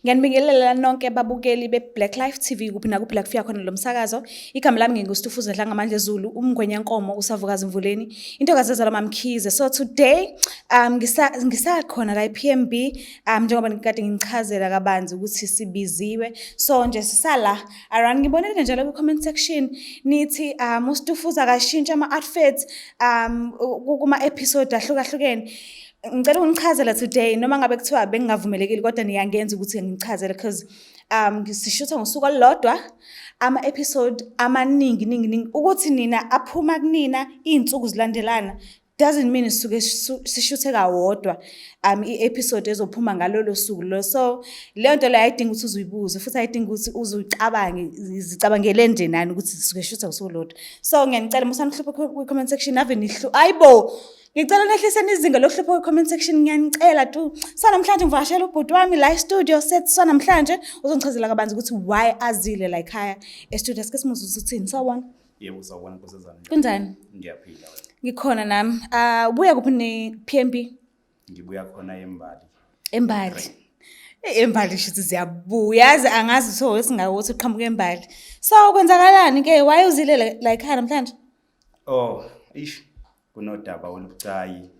Ngiyanibingelela nonke ababukeli beBlaqlife TV kuphi na kuBlaqlife khona lo msakazo. Igama lami nginguStufuza Dlanga Amandla Zulu, umngwenyankomo usavukazi Mvuleni. Intokazi ezalwa maMkhize. So today ngisakhona la ePMB njengoba ngikade ngichazela kabanzi ukuthi sibiziwe. So nje sisala around ngibonile njalo ku comment section nithi uStufuza akashintsha ama outfits kuma episode ahlukahlukene. Ngicela ungichazela today noma ngabe kuthiwa bengingavumelekile kodwa niyangenza ukuthi ngichazele because ngisishutha ngosuku olulodwa ama episode amaningi ukuthi nina aphuma kunina izinsuku zilandelana doesn't mean sisuke sishuthe kawodwa i-episode ezophuma ngalolo suku lo. So leyo nto leyo ayidinga ukuthi uzuyibuze futhi ayidinga ukuthi uzucabange zicabangele nje nani ukuthi sisuke shutha ngosuku olulodwa. So ngiyanicela musanihlupha ku comment section ave nihlu ayibo ngicela nehliseni izinga lokuhlupha ku-comment section ngiyanicela tu. Sanamhlanje ngivashela ubhuti wami la e-studio set sanamhlanje uzongichazela kabanzi ukuthi why azile la ekhaya e-studio. Sike simuzuza uthini sawona? Yebo sawona nkosazana. Kunjani? Ngiyaphila wena. Ngikhona nami. Buya kuphi ne-PMB? Ngibuya khona eMbali. eMbali. eMbali shithi ziyabuya yazi angazi so esingawothi uqhamuka eMbali. So kwenzakalani ke why uzile la ekhaya namhlanje? Oh, kunodaba olubucayi.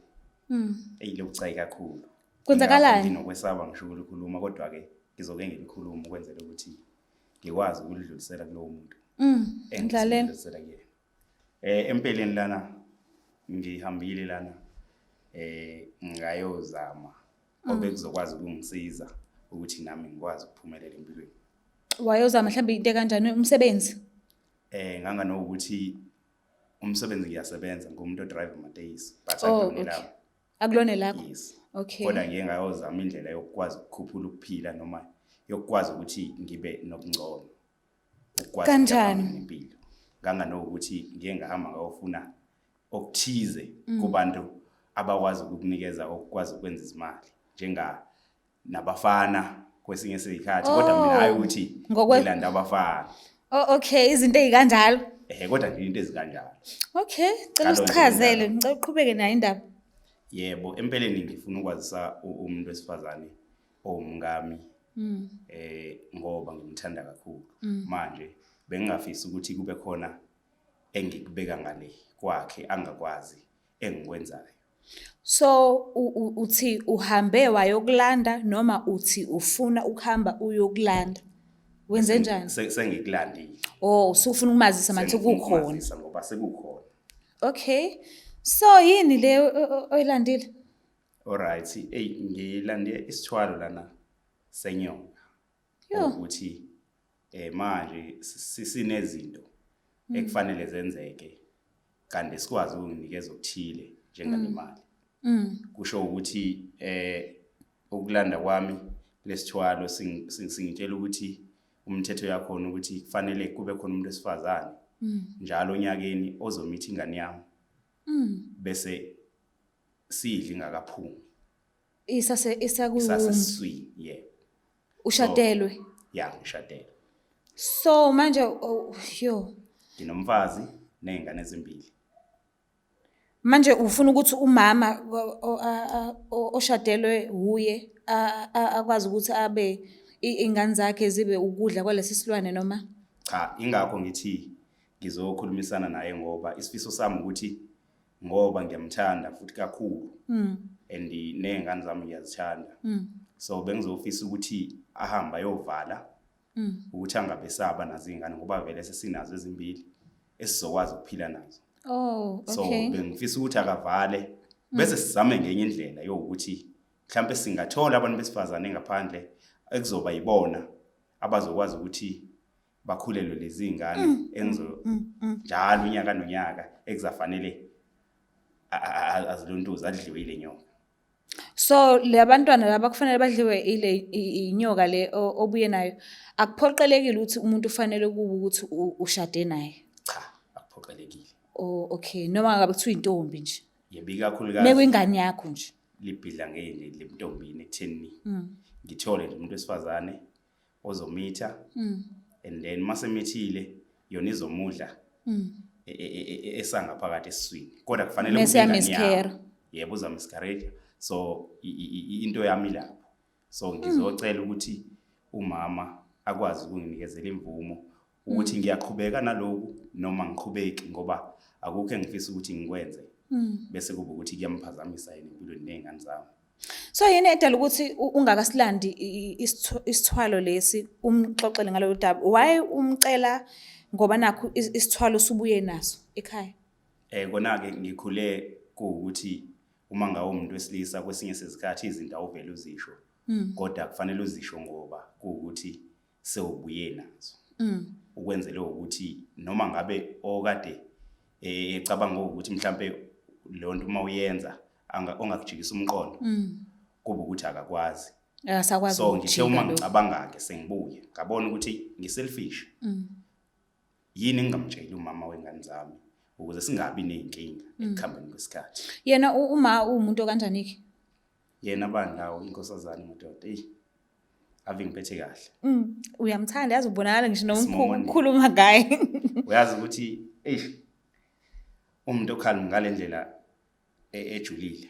Eyilobucayi kakhulu. Kwenzakalani? Nginokwesaba ngisho ukukhuluma kodwa ke ngizoke ngilikhuluma ukwenzela ukuthi ngikwazi ukudlulisela kulowo muntu. Ngidlaleni. Empeleni lana ngihambile lana ngayozama obekuzokwazi ukungisiza ukuthi nami ngikwazi ukuphumelela empilweni. Wayozama mhlawumbe into kanjani umsebenzi? Ngangano ukuthi umsebenzi ngiyasebenza ngumuntu odrive amatekisi but akulonelapho. Akulone lakho? Yes. Okay. Kodwa ngiye ngayozama indlela yokwazi ukukhuphula ukuphila noma yokwazi ukuthi ngibe nokungcono. Ukwazi kanjani impilo. Ngangano ukuthi ngiye ngahamba ngayofuna okuthize kubantu abakwazi ukukunikeza okwazi ukwenza izimali njenga nabafana kwesinye isikhathi kodwa mina hayi ukuthi ngilanda abafana. Okay, izinto ezikanjalo. Kodwa nje into ezikanjalo. Okay, cela usichazele ngicela uqhubeke nayo indaba. Yebo, empeleni ngifuna ukwazisa umuntu wesifazane owumngami ngoba ngimthanda kakhulu. Manje bengingafisi ukuthi kube khona engikubeka ngale kwakhe angakwazi engikwenzayo. So uthi uhambe wayokulanda noma uthi ufuna ukuhamba uyokulanda? Wenze njani? Sengikulandile. Oh, usufuna ukumazisa manje kukhona. Ngoba sekukhona. Okay. So yini le oyilandile? Alright, ngilande isithwalo lana senyonga. Ukuthi manje sinezinto ekufanele zenzeke kanti sikwazi ukunginikeza okuthile njenganemali. Kusho ukuthi ukulanda kwami lesithwalo singitshela ukuthi umthetho yakhona ukuthi kufanele kube khona umuntu wesifazane njalo onyakeni ozomitha ingane yami bese sidla ingakaphumi isaseswini. Yeah. Ushadelwe? Yeah, ngishadele. So manje nginomfazi nezingane ezimbili. Manje ufuna ukuthi umama oshadelwe huye akwazi ukuthi abe ingane zakhe zibe ukudla kwalesi silwane noma? Cha, ingakho ngithi ngizokhulumisana naye ngoba isifiso sami ukuthi ngoba ngiyamthanda futhi kakhulu and nezingane zami ngiyazithanda. So bengizofisa ukuthi ahamba yovala ukuthi angabesaba nazo izingane ngoba vele sesinazo ezimbili esizokwazi ukuphila nazo. Oh, okay. So bengifisa ukuthi akavale bese sizame ngenye indlela yokuthi mhlambe singathola abantu besifazane ngaphandle ekuzoba yibona abazokwazi ukuthi bakhulelwe lezi ingane enzo njalo unyaka nonyaka ekuzafanele azilontuza adliwe ile nyoka. So le abantwana laba kufanele badliwe ile inyoka le obuye nayo akuphoqelekile ukuthi umuntu ufanele kuba ukuthi ushade naye? Cha, akuphoqelekile. Oh, okay. Noma ngabe kuthiwa intombi nje. Yebo kakhulukazi. Nekwingane yakho nje. Libhidla ngene lentombini ekutheni ngithole nje umuntu wesifazane ozomitha and then masemithile yona izomudla esangaphakathi esiswini kodwa kufanele ukuthi yebo uzamiscarriage. So into yami lapho so ngizocela ukuthi umama akwazi ukunginikezela imvumo ukuthi ngiyaqhubeka naloku noma ngiqhubeki ngoba akukho engifisa ukuthi ngikwenze bese kuba ukuthi kuyamphazamisa yena empilweni nezingane zami. So yini edala ukuthi ungakasilandi isithwalo lesi umxoxele ngalo daba? Why umcela ngoba nakho isithwalo subuye naso ekhaya? Kona ke ngikhule ukuthi uma ngawo umuntu wesilisa kwesinye sezikhathi izinto awuvele uzisho kodwa kufanele uzisho ngoba ukuthi sewubuye nazo. Ukwenzele ukuthi noma ngabe okade ecabanga ukuthi mhlambe le nto uma uyenza ongakujikisa umqondo kuba ukuthi akakwazi. Akasakwazi. So ngithe uma ngicabanga ke sengibuye ngabona ukuthi ngiselfish. Yini ngingamtsheli umama wengane zami ukuze singabi nezinkinga ekukhambeni kwesikhathi. Yena umuntu kanjani ke? Yena bandawo inkosazana madoda. Ave ngiphethe kahle. Uyamthanda yazi ubonakala ngisho nomkhuluma ngaye. Uyazi ukuthi umuntu okhala ngale ndlela ejulile.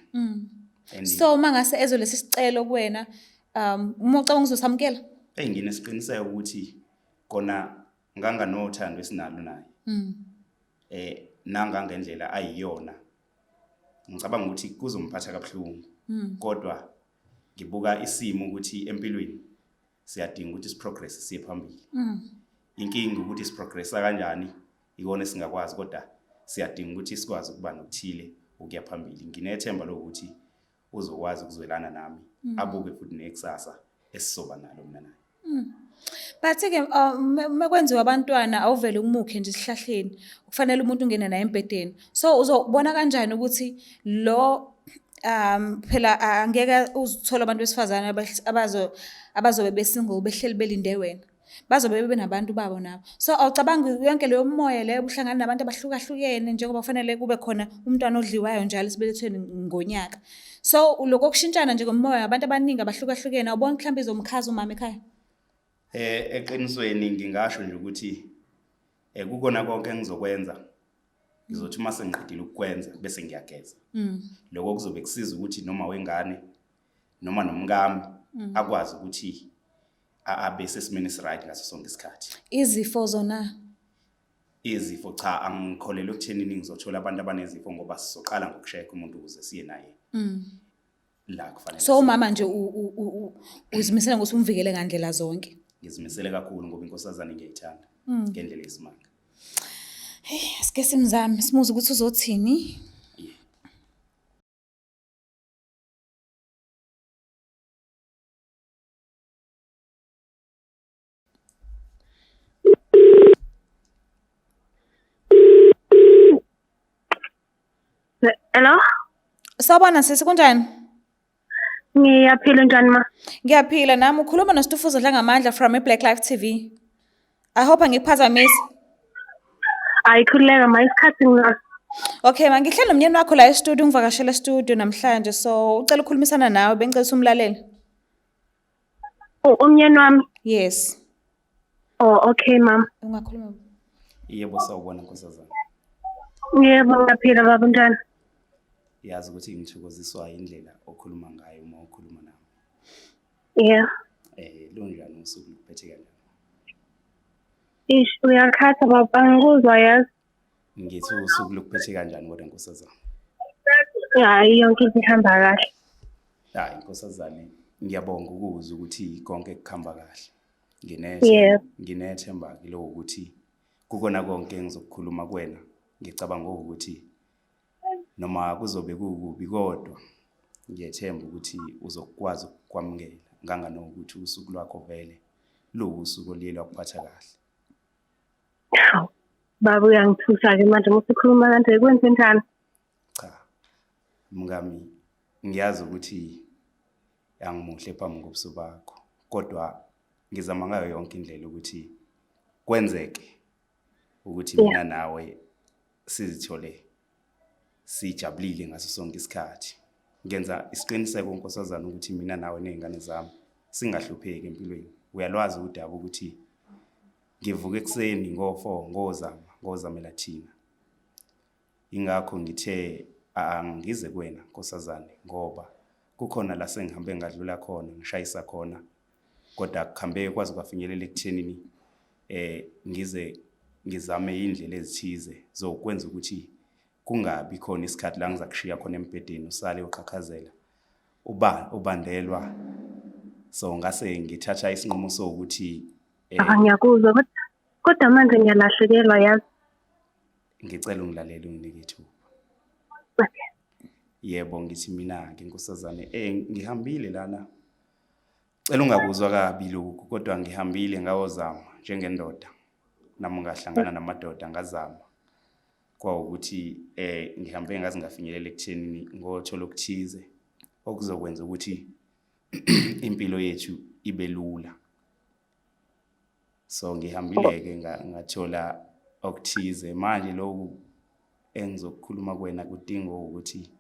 So mangase ezo lesi sicelo kuwena uma ucabanga uzosamkela? Nginesiqiniseko ukuthi kona nganganothando esinalo naye. Nanga ngendlela ayiyona. Ngicabanga ukuthi kuzomphatha kabuhlungu. Kodwa ngibuka isimo ukuthi empilweni siyadinga ukuthi siprogress siye phambili. Inkinga ukuthi siprogressa kanjani ikona singakwazi kodwa siyadinga ukuthi sikwazi ukuba nokuthile ukuya phambili. Nginethemba lokuthi uzokwazi ukuzwelana nami abuke futhi nekusasa esisoba nalo mina naye. But ke mekwenziwa abantwana awuvele umukhe nje esihlahleni kufanele umuntu ungene naye embedeni. So uzobona kanjani ukuthi lo phela angeke uzithola abantu besifazana abazobe besingle behleli belinde wena. Bazobe benabantu babo nabo. So awucabangi yonke leyo moya leyo uhlangana nabantu abahlukahlukene njengoba kufanele kube khona umntwana odliwayo njalo sibelethweni ngonyaka. So lokho kushintshana nje ngomoya abantu abaningi abahlukahlukene awubona mhlawumbe izomkhaza umama ekhaya. Eqinisweni ngingasho nje ukuthi kukona konke engizokwenza ngizothi uma sengiqedile ukukwenza bese ngiyageza. Lokho kuzobe kusiza ukuthi noma wengane noma nomkami akwazi ukuthi abe sesimeni right ngaso sonke isikhathi. Izifo zona Izifo cha angikholelwa ukuthenini ngizothola abantu abanezifo ngoba sizoqala ngokusheka umuntu ukuze siye naye. La kufanele. So umama nje uzimisela ukuthi umvikele ngandlela zonke. Ngizimisele kakhulu ngoba inkosazana ngiyayithanda ngendlela esimanga. Sike simzame simuze ukuthi uzothini. Hello? Sawubona sisi kunjani? Ngiyaphila njani ma? Ngiyaphila nami ukhuluma noStufuzo Dlangamandla from Blaqlife TV. I hope angikuphazamisi. Ayikhuleka ma isikhathi nginaso. Okay mangihlala nomnyeni wakho la e-studio ungivakashela e-studio namhlanje so ucela ukukhulumisana nawe bengicela umlaleli. Umnyeni wami? Yes. Okay mama. Ungakhuluma. Yebo sawubona nkosazana. Yebo ngiyaphila baba njani? Yazi ukuthi ngithokoziswa indlela okhuluma ngayo uma ukhuluma nami. Yeah. Lunjani usuku luphethe kanjani? Uyakhatha baba ngikuzwa yazi. Ngithi usuku luphethe kanjani kodwa nkosazana? Hayi yonke into ihamba kahle. Hayi nkosazana ngiyabonga ukuzwa ukuthi konke kukhamba kahle. Nginethemba ke lo ukuthi kukona konke engizokukhuluma kuwena ngicabanga ukuthi noma kuzobe kukubi kodwa ngiyethemba ukuthi uzokwazi ukwamukela nganganokuthi usuku lwakho vele usuku oliyelwa kuphatha kahle. Baba uyangithusa ke manje usikhuluma kanje kwenze njani? Cha. Mngami ngiyazi ukuthi angimuhle phambi kobuso bakho kodwa ngizama ngayo yonke indlela ukuthi kwenzeke ukuthi mina nawe sizithole sijabulile ngaso sonke isikhathi. Ngenza isiqiniseko nkosazana ukuthi mina nawe nezingane zami singahlupheki empilweni. Uyalwazi udaba ukuthi ngivuka ekseni ngo4 ngozamela thina. Ingakho ngithe angize kuwena nkosazana ngoba kukhona la sengihambe ngadlula khona ngishayisa khona kodwa kuhambe kwazi kwafinyelela ekuthenini ngize ngizame indlela ezithize zokwenza ukuthi kungabi khona isikhathi la ngizakushiya khona embedeni usale uqhaqhazela ubandelwa. So ngase ngithatha isinqumo sokuthi ngiyakuzwa kodwa manje ngiyalahlekelwa yazi. Ngicela ungilalele unginike ithuba. Okay. Yebo ngithi mina ke nkosazane ngihambile lana. Cela ungakuzwa kabi lokho kodwa ngihambile ngawozama njengendoda. Nami ngahlangana namadoda ngazama. Kwa ukuthi ngihambe ngazi ngafinyelela ekuthenini ngothola okuthize okuzokwenza ukuthi impilo yethu ibe lula. So ngihambile ke ngathola okuthize manje lokhu engizokukhuluma kuwena kudinga ukuthi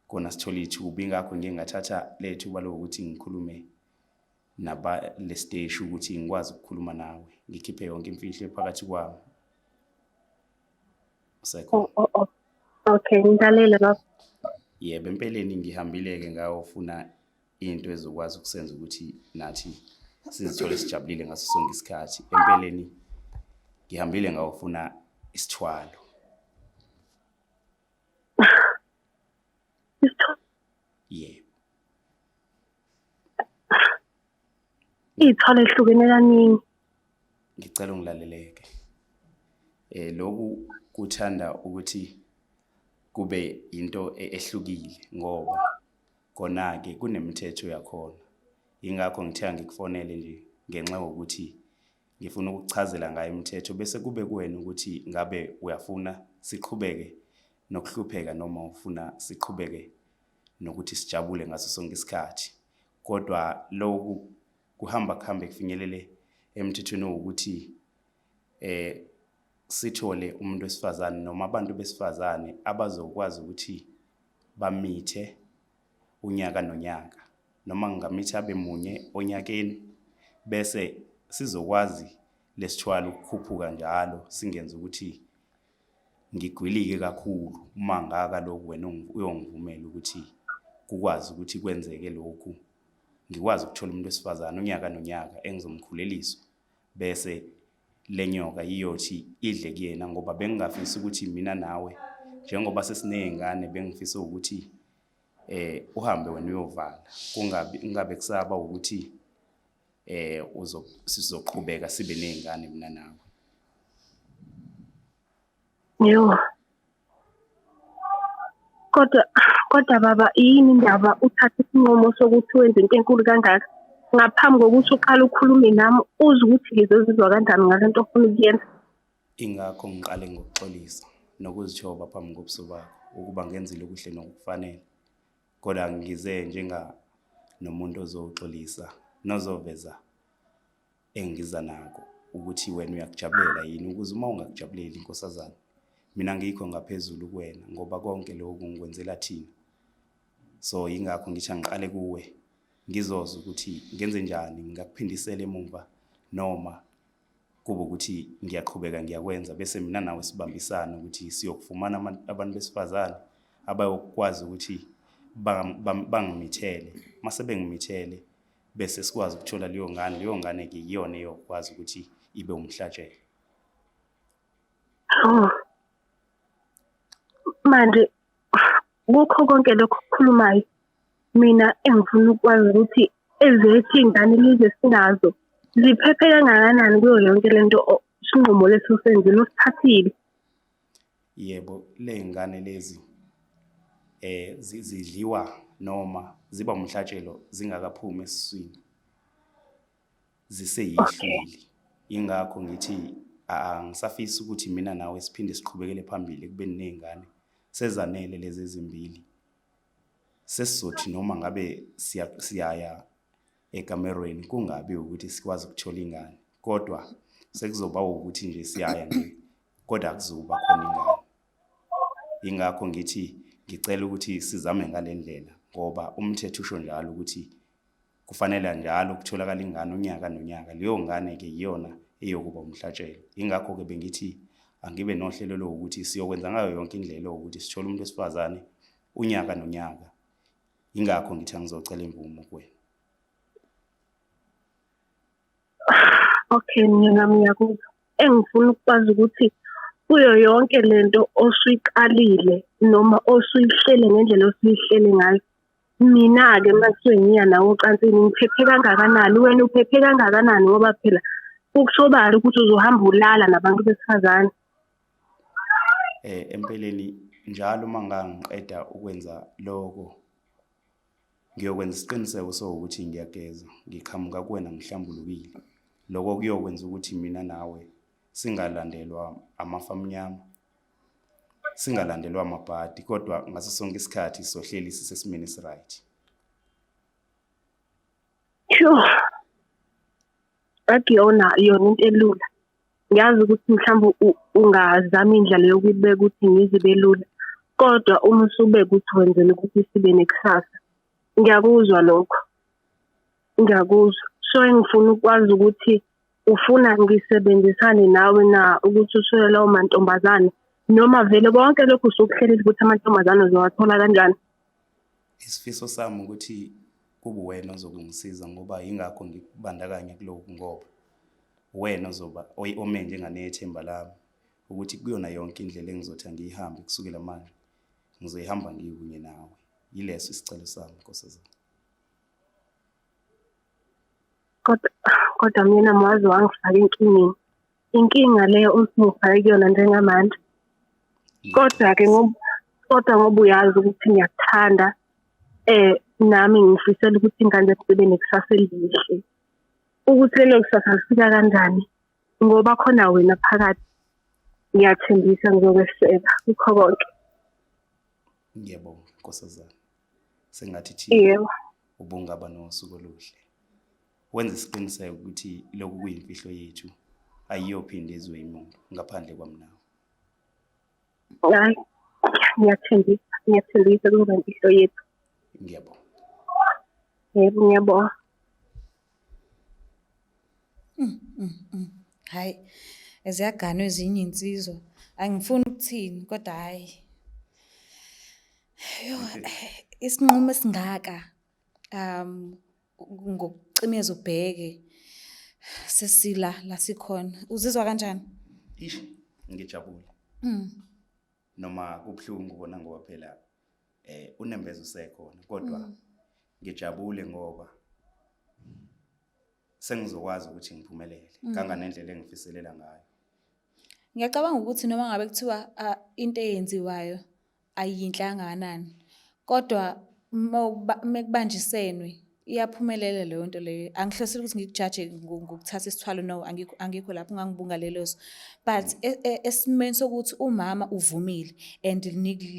kona sithola ithuba ingakho ngingathatha lethuba lokuthi ngikhulume naba le stage ukuthi ngikwazi ukukhuluma nawe ngikhiphe yonke imfihlo phakathi kwami. Okay ngilalela baba. Yebo empeleni ngihambile ke ngawofuna into ezokwazi ukusenza ukuthi nathi sizithole sijabulile ngaso sonke isikhathi. Empeleni ngihambile ngawofuna isithwalo. Yebo. Ithwalo ehlukene kaningi. Ngicela ungilaleleke. Lokhu kuthanda ukuthi kube into ehlukile ngoba kona ke kunemithetho yakhona. Ingakho ngithenga ngikufonele nje ngenxa yokuthi ngifuna ukuchazela ngayo imithetho bese kube kuwena ukuthi ngabe uyafuna siqhubeke nokuhlupheka noma ufuna siqhubeke nokuthi sijabule ngaso sonke isikhathi. Kodwa lokhu kuhamba kufinyelele emthethweni ukuthi sithole umuntu wesifazane noma abantu besifazane abazokwazi ukuthi bamithe unyaka nonyaka noma ngingamitha abe munye onyakeni bese sizokwazi lesithwalo ukukhuphuka njalo singenza ukuthi ngigwilike kakhulu uma ngaka lokho wena uyongivumela ukuthi kukwazi ukuthi kwenzeke lokhu ngikwazi ukuthola umuntu wesifazane unyaka nonyaka engizomkhulelisa bese lenyoka iyothi idle kuyena ngoba bengingafisa ukuthi mina nawe njengoba sesinezingane bengifisa ukuthi uhambe wena uyovala kungabe kusaba ukuthi sizoqhubeka sibe nezingane mina nawe. Yo. Kodwa baba yini indaba uthatha isinqumo sokuthi wenze into enkulu kangaka ngaphambi kokuthi uqale ukukhuluma nami uze ukuthi ngizozizwa kanjani ngalento ofuna ukuyenza. Ingakho ngiqale ngokuxolisa nokuzithoba phambi kobuso bakho ukuba ngenzile okuhle nokufanele. Kodwa ngize njenga nomuntu ozoxolisa nozoveza engiza nako ukuthi wena uyakujabulela yini ukuze uma ungakujabuleli inkosazana mina ngikho ngaphezulu kuwena ngoba konke lokhu ngikwenzela thina. So ingakho ngithi ngiqale kuwe ngizozwa ukuthi ngenze njani ngakuphindisela emuva noma kuba ukuthi ngiyaqhubeka ngiyakwenza bese mina nawe sibambisana ukuthi siyokufumana abantu besifazane abayokwazi ukuthi bangimithele mase bengimithele bese sikwazi ukuthola leyo ngane ke iyona eyokwazi ukuthi ibe umhlatshelo. Manje kukho konke lokho kukhulumayo mina engifuna ukwazi ukuthi ezethu ingane lize sinazo ziphephe kangakanani kuyo yonke lento sinqumo leso senzile osithathile. Yebo le ngane lezi zidliwa noma ziba umhlatshelo zingakaphumi esiswini ziseyihlwili. Ingakho ngithi angisafisi ukuthi mina nawe siphinde siqhubekele phambili kubeni nezingane sezanele lezi ezimbili sesizothi noma ngabe siyaya ekamerweni kungabi ukuthi sikwazi ukuthola ingane kodwa sekuzoba ukuthi nje siyaya nje kodwa akuzoba khona ingane. Ingakho ngithi ngicela ukuthi sizame ngalendlela ngoba umthetho usho njalo ukuthi kufanele njalo ukutholakala ingane unyaka nonyaka leyo ngane ke iyona eyokuba umhlatshelo. Ingakho ke bengithi angibe nohlelo lokuthi siyokwenza ngayo yonke indlela ukuthi sithole umuntu wesifazane unyaka nonyaka. Ingakho ngithi ngizocela imvumo kuwena. Okay, mina ngiyakuzwa. Engifuna ukwazi ukuthi kuyo yonke lento osuyiqalile noma osuyihlele ngendlela osuyihlele ngayo. Mina-ke mase ngiya nawe ocansini ngiphephe kangakanani, wena uphephe kangakanani ngoba phela ukusobala ukuthi uzohamba ulala nabantu besifazane. Empeleni njalo mangangiqeda ukwenza lokho ngiyokwenza isiqiniseko sokuthi ngiyageza ngiqhamuka kuwena ngihlambulukile. Lokho kuyokwenza ukuthi mina nawe singalandelwa amafamnyama, singalandelwa amabhadi, kodwa ngaso sonke isikhathi sohleli sisesimeni right. Sure. Akuyona into elula. Ngiyazi ukuthi mhlawumbe ungazama indlela yokubeka ukuthi ngizibe lula. Kodwa uma usubeka ukuthi wenzele ukuthi sibe nekusasa. Ngiyakuzwa lokho. Ngiyakuzwa. So engifuna ukwazi ukuthi ufuna ngisebenzisane nawe na ukuthi uswele lawo mantombazane noma vele konke lokho usukuhlelela ukuthi amantombazane uzowathola kanjani. Isifiso sami ukuthi kube wena ozokungisiza ngoba ingakho ngikubandakanya kuloko ngoba wena ozoba ome njenganethemba lami ukuthi kuyona yonke indlela engizothi ngiyihambe kusukela manje ngizoyihamba ngikunye nawe. Yileso isicelo sami nkosazana. Kodwa mina mwazi wangifaka enkingeni. Inkinga leyo usingifake kuyona njengamanje. Kodwa-ke ngoba uyazi ukuthi ngiyakuthanda nami ngifisela ukuthi ingane zibe nekusasa elihle. Ukuthi lelo kusasa lifika kanjani ngoba khona wena phakathi ngiyathembisa ngizokweseka kukho konke. Ngiyabonga nkosazana. Sengathi thina ubungaba nosuku oluhle. Wenza isiqiniseko ukuthi lokhu kuyimfihlo yethu ayiyophinde izwe imuntu ngaphandle kwami nawe. Hayi, ngiyathembisa kuba imfihlo yethu. Ngiyabonga. Yebo, ngiyabonga. Hayi, eziyaganwa ezinye insizwa. Angifuni ukuthini kodwa hayi. Yo, isinqumo esingaka ngokucimeza ubheke sesila la sikhona. Uzizwa kanjani? Ngijabule. Noma kubhlungu ubona ngoba phela unembezo usekhona kodwa ngijabule ngoba sengizokwazi ukuthi ngiphumelele kanganendlela engifiselela ngayo. Ngiyacabanga ukuthi noma ngabe kuthiwa into eyenziwayo ayinhlanga kanani kodwa mekubanjisenwe iyaphumelela leyo nto leyo. Angihlosile ukuthi ngikujaje ngokuthatha isithwalo, no, angikho lapho ngangibunga leloso, but esimeni sokuthi umama uvumile and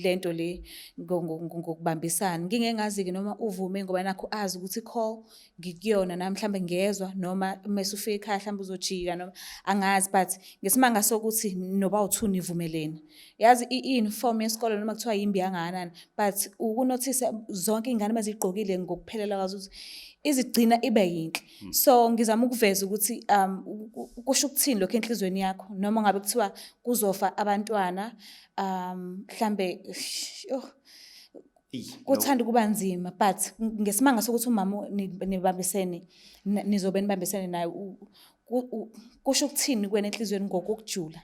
lento le ngokubambisana ngingengazi-ke noma uvume ngoba nakho azi ukuthi call ngikuyona nami mhlambe ngezwa noma mase ufika ekhaya mhlambe uzojika noma angazi, but ngesimanga sokuthi noba uthu nivumelene. Yazi i-uniform yesikole noma kuthiwa yimbi yangakanani but ukunothisa zonke iy'ngane mazigqokile ngokuphelela kwazo ukuthi izigcina ibe yinhle. So ngizama ukuveza ukuthi kusho ukuthini lokho enhlizweni yakho noma ngabe kuthiwa kuzofa abantwana mhlambe kuthanda kuba nzima, but ngesimanga sokuthi umama nibambisene nizobe nibambisene naye kusho ukuthini kuwena enhlizweni ngokujula.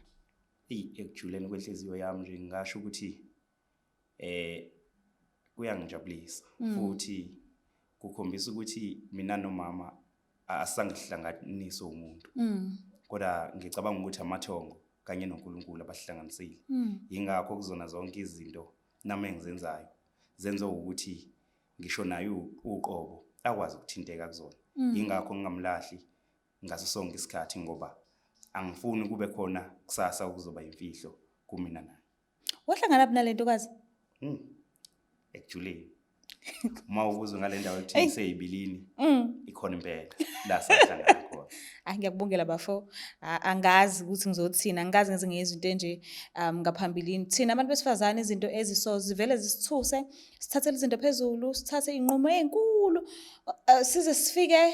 Ekujuleni kwenhliziyo yami nje ngisho ukuthi kuyangijabulisa futhi kukhombisa ukuthi mina nomama asangihlanganisa umuntu. Kodwa ngicabanga ukuthi amathongo kanye noNkulunkulu abahlanganisile. Yingakho kuzona zonke izinto nami engizenzayo zenza ukuthi ngisho naye uqobo akwazi ukuthinteka kuzona. Yingakho ngingamlahli ngaso sonke isikhathi ngoba angifuni kube khona kusasa ukuzoba imfihlo kumina naye. Wahlangana laphi nalento kazi? Actually uma ubuzwe ngale ndawo ekuthi iseyibilini ikhona impela la sahlangana khona. Ngiyakubongela bafo. Angazi ukuthi ngizothina, angazi ngeze ngezwe into enje ngaphambilini. Thina abantu besifazane izinto eziso zivele zisithuse, sithathe izinto phezulu, sithathe inqumo ezinkulu, size sifike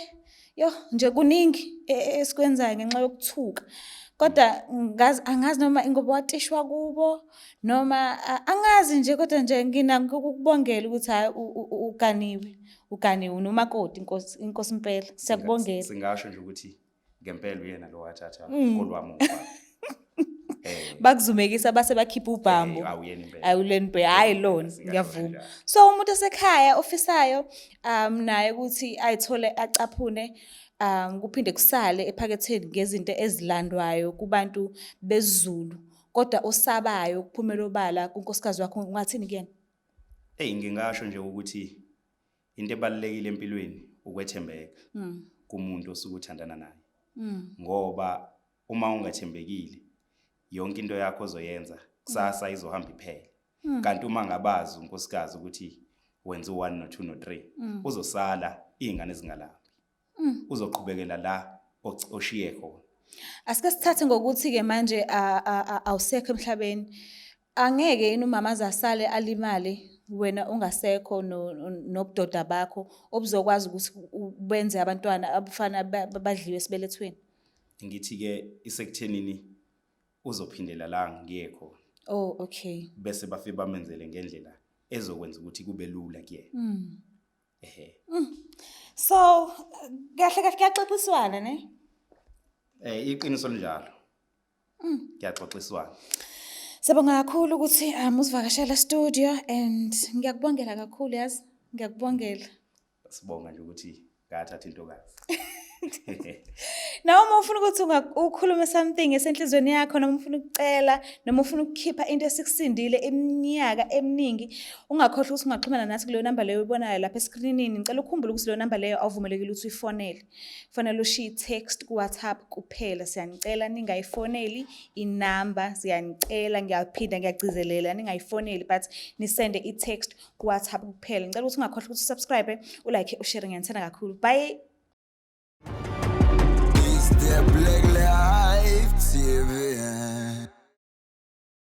nje kuningi esikwenzayo ngenxa yokuthuka. Kodwa angazi noma ingoba watishwa kubo noma angazi nje, kodwa nje nginakho ukubongela ukuthi hayi uganiwe unomakoti inkosi impela. Siyakubongela. Singasho nje ukuthi ngempela uyena lo wathatha kolwami umfana. Bakuzumekisa base bakhipha ubhambo. Awuyena impela. Awuleni be hayi lona Singasho ngiyavuma. kanjalo. So umuntu osekhaya ofisayo naye ukuthi ayithole acaphune kuphinde kusale ephaketheni ngezinto ezilandwayo kubantu bezulu kodwa osabayo ukuphumela obala kunkosikazi wakho ungathini kuyena? Ngingasho nje ukuthi into ebalulekile empilweni ukwethembeka kumuntu osuke uthandana naye. Ngoba uma ungathembekile yonke into yakho ozoyenza kusasa izohamba iphele. Kanti uma ngabazi unkosikazi ukuthi wenza u1 no2 no3 uzosala izingane ezingalaphi. Uzoqhubekela la oshiye khona. Asike sithathe ngokuthi ke manje awusekho emhlabeni. Angeke yini umama azasale alimale wena ungasekho nobudoda bakho obuzokwazi ukuthi benze abantwana abafana badliwe esibelethweni? Ngithi ke isekuthenini uzophindela la ngiye khona. Oh okay. Bese bafike bamenzele ngendlela ezokwenza ukuthi kube lula kuyena. So kahle kuyaxoxiswana ne? Iqiniso linjalo. Kuyaxoxiswana. Sibonga kakhulu ukuthi usivakashela studio and ngiyakubongela kakhulu yazi. Ngiyakubongela. Sibonga nje ukuthi ngathatha intokazi. Nawe uma ufuna ukuthi ukhulume something esenhlizweni yakho noma ufuna ukucela noma ufuna ukukhipha into esikusindile eminyaka eminingi ungakhohlwa ukuthi ungaxhumana nathi kuleyo number leyo uyibonayo lapha escreenini. Ngicela ukhumbule ukuthi leyo number leyo awuvumelekile ukuthi uyifonele. Kufanele ushiye text ku WhatsApp kuphela. Siyanicela ningayifoneli inumber, siyanicela ngiyaphinda ngiyagcizelela ningayifoneli but nisende i-text ku WhatsApp kuphela. Ngicela ukuthi ungakhohlwa ukuthi subscribe, ulike, ushare, ngiyathanda kakhulu. Bye.